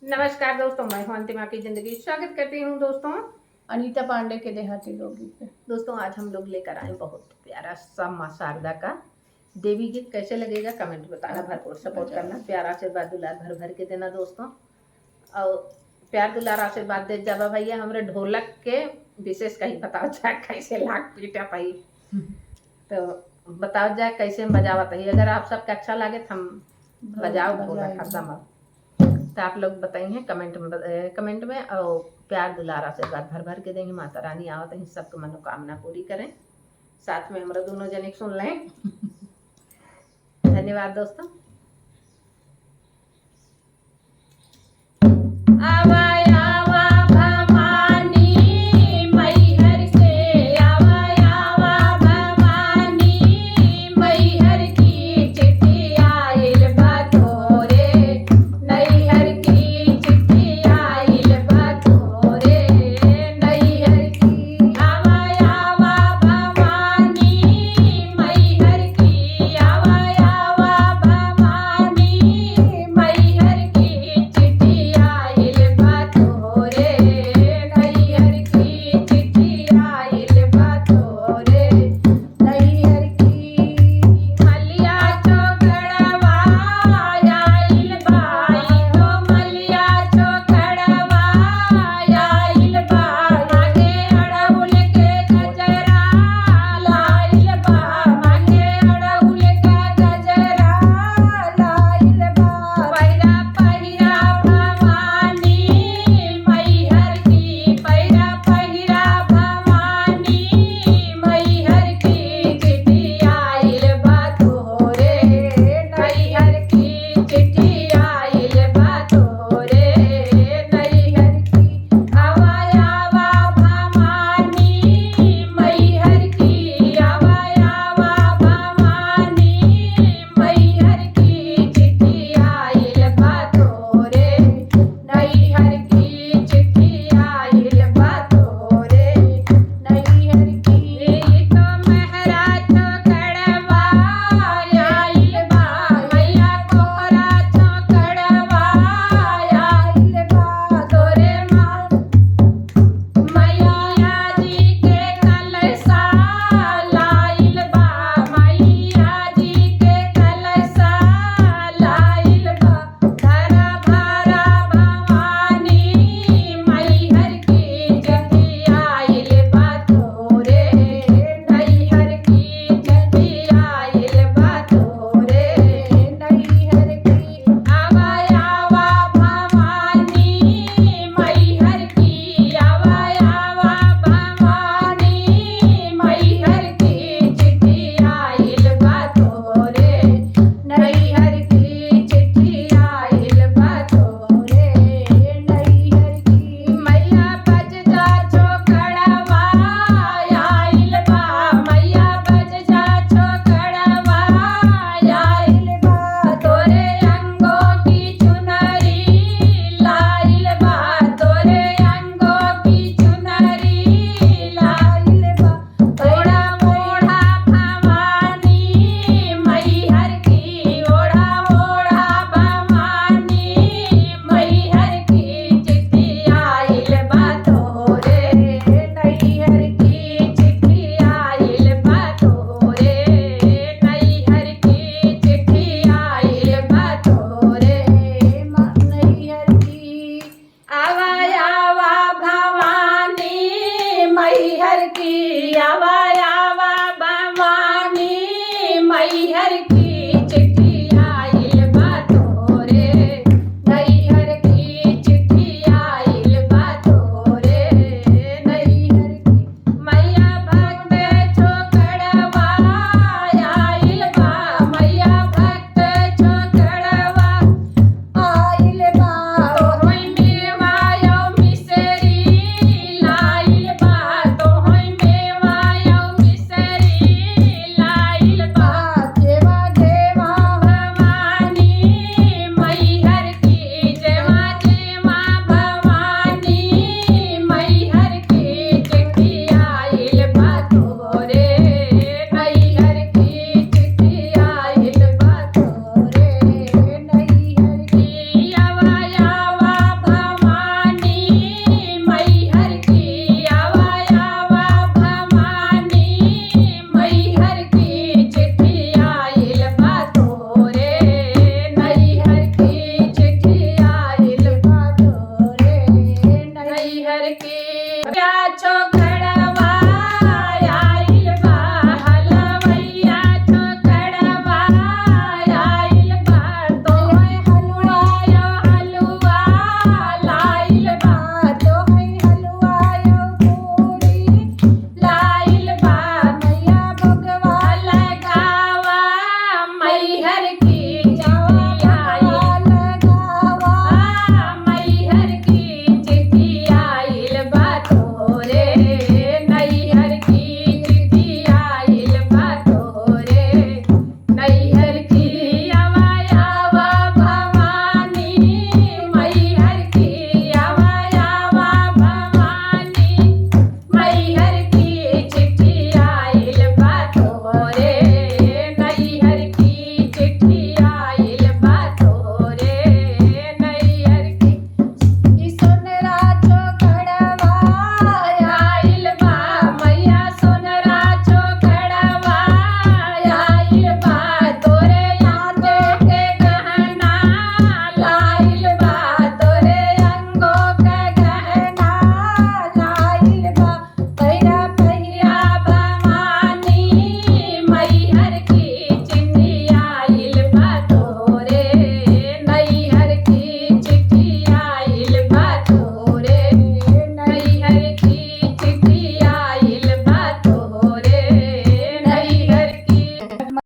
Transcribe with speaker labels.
Speaker 1: नमस्कार दोस्तों, मैं हूं अंतिमा की जिंदगी। स्वागत करती हूं दोस्तों
Speaker 2: अनीता पांडे के देहाती लोकगीत पे।
Speaker 1: दोस्तों आज हम लोग लेकर आए बहुत प्यारा सा मां शारदा का देवी गीत। कैसे लगेगा कमेंट बताना, भरपूर सपोर्ट करना, प्यार आशीर्वाद दुलार भर भर के देना दोस्तों। और प्यार दुलार आशीर्वाद दे जाबा भैया हमरे ढोलक के विशेष कहीं बताओ जाए कैसे लाख पीटा पाई, तो बताओ जाए कैसे बजावत है। अगर आप सबके अच्छा लागे तो हम बजाओ ढोलक हरदम। तो आप लोग बताइए कमेंट में और प्यार दुलार आशीर्वाद भर भर के देंगे। माता रानी आवत है सबके मनोकामना पूरी करें। साथ में हमारा दोनों जने सुन लें। धन्यवाद दोस्तों।